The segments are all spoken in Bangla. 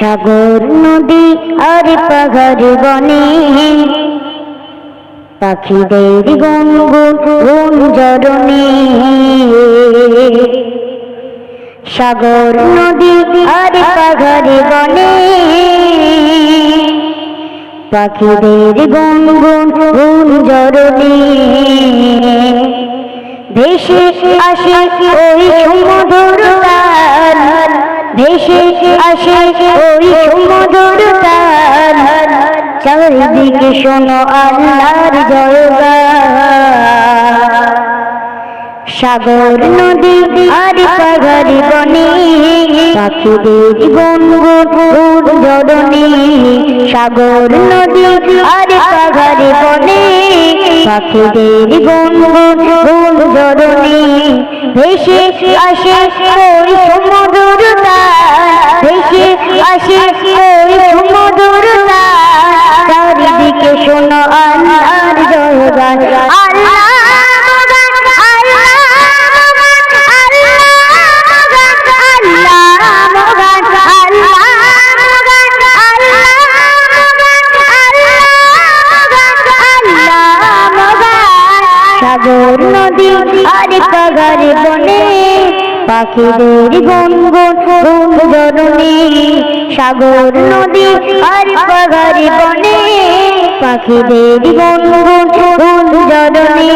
সাগর নদী আর পাহাড় বনে পাখিদের গুনগুন জরনে। সাগর নদী আর পাহাড় বনে পাখিদের গুনগুন জরনে। ভেসে আসে ওই সমুদ্র তার, ভেসে আসে ওই সমুদ্র তার, চারিদিকে শোনো আল্লাহর জয়গান। সাগর নদী আর পাহাড় বনে পাখিদের গুনগুন জরনে। সাগর নদী আর পাহাড় বনে পাখিদের গুনগুন জরনে। ভেসে আসে ওই সমুদ্র তার, ভেসে আসে ওই সমুদ্র তার, চারিদিকে শোনো আল্লাহর জয়গান। সাগর নদী আর পাহাড় বনে পাখিদের গুনগুন জরনে। সাগর নদী আর পাহাড় বনে পাখিদের গুনগুন জরনে।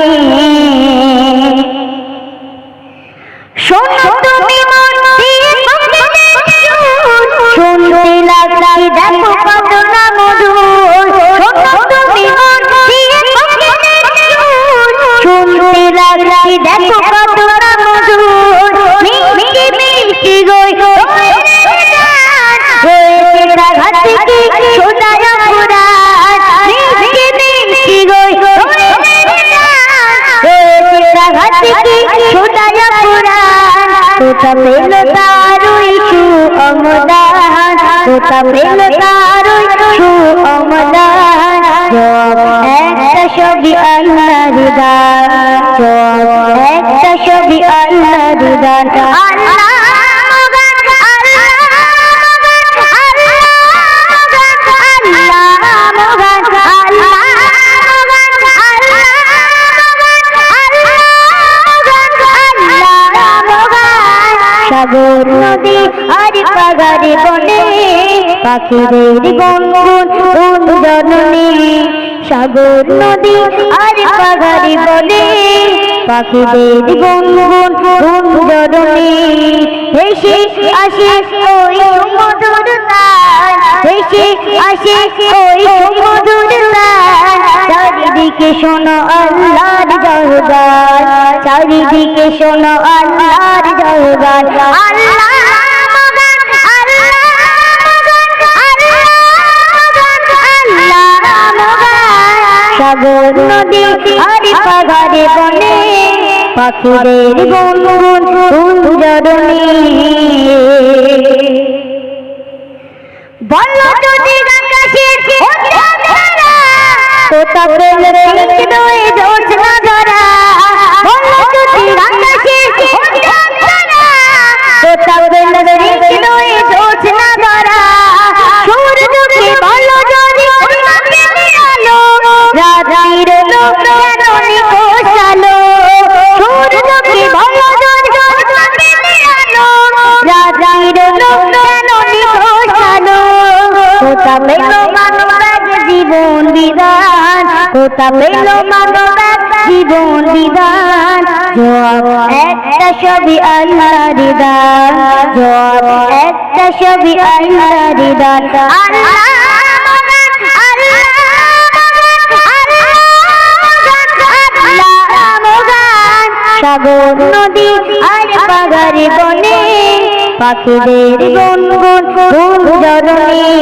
শোনো তুমি মন দিয়ে শুনতে লাগলাই দেখো কত না মধুর। শোনো তুমি মন দিয়ে শুনতে লাগলাই দেখো কত না মধুর। মিষ্টি মিষ্টি গই হয়েছে ঘাট থেকে সোনার পুরাণ। মিষ্টি মিষ্টি গই হয়েছে ঘাট থেকে সোনার পুরাণ। কোথা পেল তারই সুঅমদান, কোথা পেল তারই সুঅমদান। জব একটা ছবি আল্লাহর দান, জব একটা ছবি আল্লাহর দান। সাগর নদী আর পাহাড় বনে পাখিদের গুনগুন জরনে। সাগর নদী আর পাহাড় বনে পাখিদের গুনগুন জরনে। ভেসে আসে ওই সমুদ্র তার, ভেসে আসে ওই সমুদ্র তার, চারিদিকে শোনো আল্লাহর জয়গান, চারিদিকে শোনো আল্লাহর জয়গান। সাগর নদী আর পাহাড় বনে পাখিদের গুনগুন জরনে। বলো যদি আকাশের কোথা পেল জোছনা ধরা। বলো যদি আকাশের কোথা পেল জোছনা ধরা। সূর্যকে বলো যদি আলো, রাত্রির আলো কেন নিখোঁজ আলো। সূর্যকে বলো যদি আলো, রাত্রির আলো কেন নিখোঁজ আলো। কোথা পেল মানব জীবন বিধান, কোথা পেল মানব জীবন বিধান। জব একটা ছবি আল্লাহর দান, জব একটা ছবি আল্লাহর দান। সাগর নদী আর পাহাড় বনে পাখিদের গুনগুন জরনে।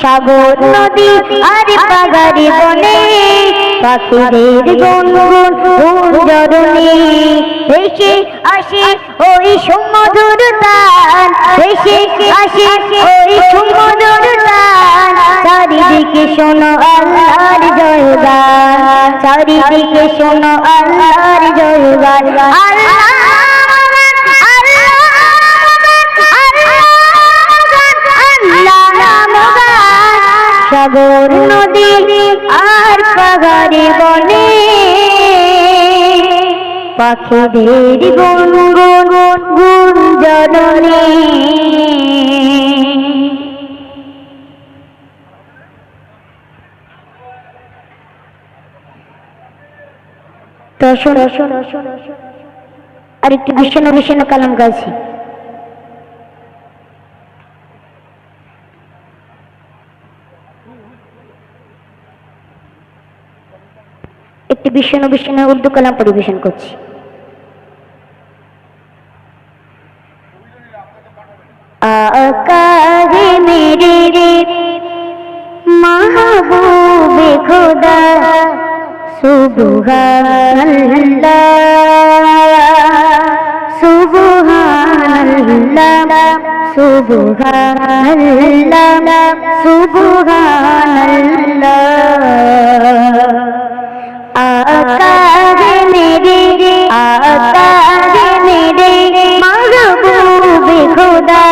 সাগর নদী আর পাহাড় বনে পাখিদের গুনগুন জরনে। ভেসে আসে ওই সমুদ্র তার, ভেসে আসে ওই সমুদ্র তার, চারিদিকে শোনো আল্লাহর জয়গান, চারিদিকে শোনো আল্লাহর জয়গান। আল্লাহ সাগর নদী আর পাহাড়ে বনে পাখিদের গুনগুন গুঞ্জরণে তো শোনো আর একটু ভীষণ কালাম গাইছি। একটি ভীষণ উর্দু কালাম পরিবেশন করছি। आका है मेरे महबूबे खुदा सुबहानल्लाह सुबहानल्लाह सुबहानल्लाह सुबहानल्लाह आका है मेरे महबूबे खुदा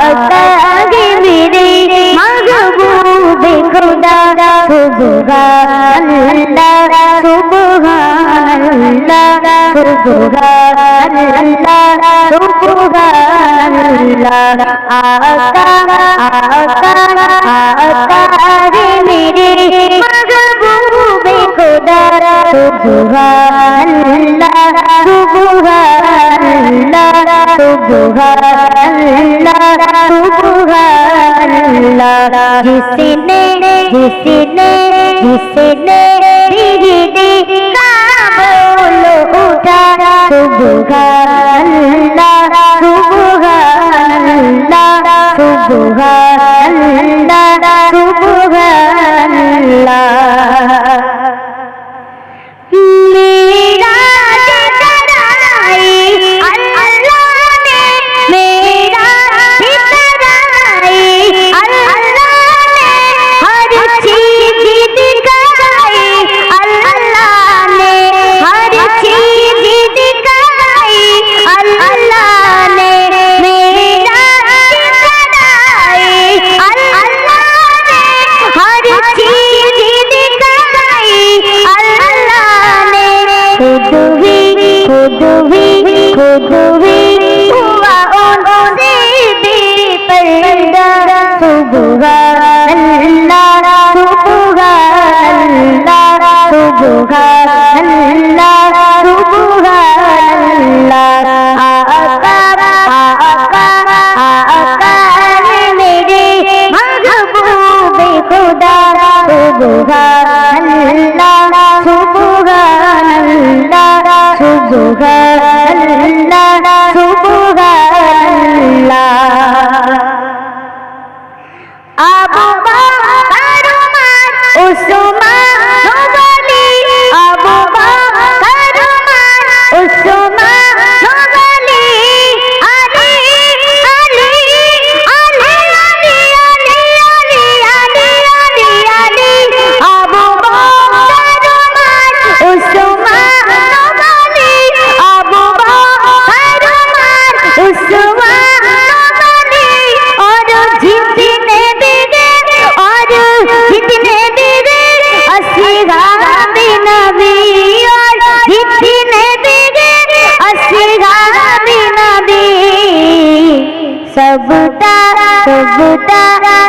आका है मेरे महबूबे खुदा सुबहानल्लाह सुबहानल्लाह सुबहानल्लाह सुबहानल्लाह आका है मेरे महबूबे खुदा सुबहानल्लाह सुबहानल्लाह सुबहानल्लाह सुबहानल्लाह जिसने बिजली का बोल उठा सुबहानल्लाह सुबहानल्लाह सुबहानल्लाह सुबहानल्लाह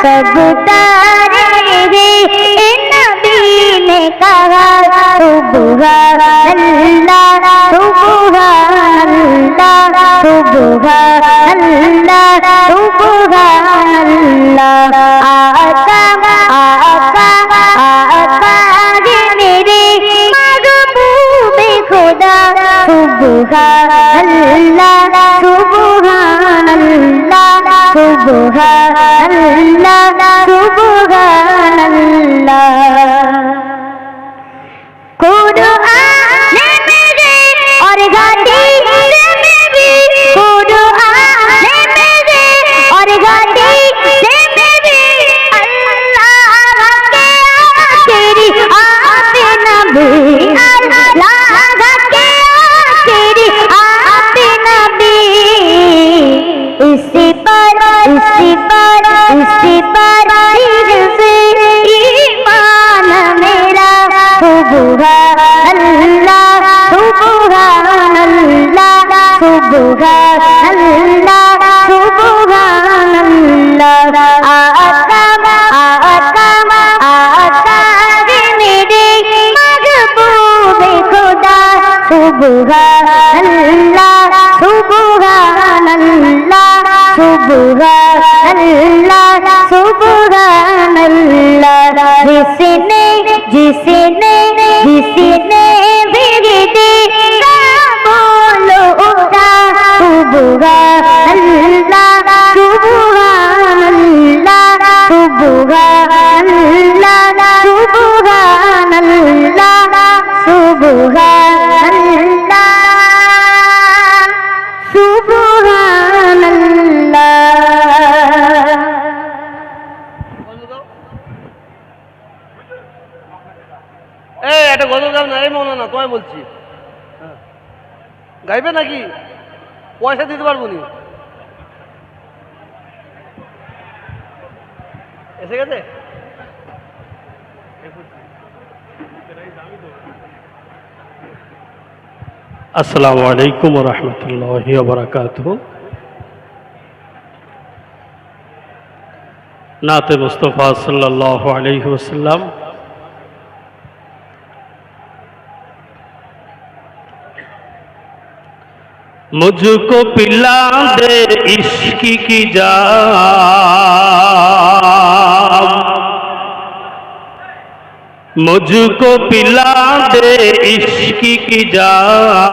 सबता रे नबी ने कहा सुबहानल्लाह सुबहानल्लाह सुबहानल्लाह सुबहानल्लाह आका है मेरे महबूबे खुदा सुबहानल्लाह सुबहानल्लाह सुबहानल्लाह सुबहानल्लाह कुरान मेरे और घाटी से मेरी कुरान मेरे और घाटी से मेरी अल्लाह के आखिरी आप नबी अल्लाह के आखिरी आप नबी इसी पर दिल से जिसने जिसने जिसने विरदे का बोलो सुभान अल्लाह सुभान अल्लाह सुभान अल्लाह सुभान अल्लाह सुभान अल्लाह सुभान अल्लाह। একটা গজল গাও না, এই মনে না তোমায় বলছি, গাইবে নাকি? পয়সা দিতে পারবো নি। এসে গেছে? আসসালামু আলাইকুম ওয়া রাহমাতুল্লাহি ওয়া বারাকাতুহু। नाते मुस्तफ़ा सल्लल्लाहु अलैहि वसल्लम। मुझको पिला दे इश्क की जाम, मुझको पिला दे इश्क की जाम।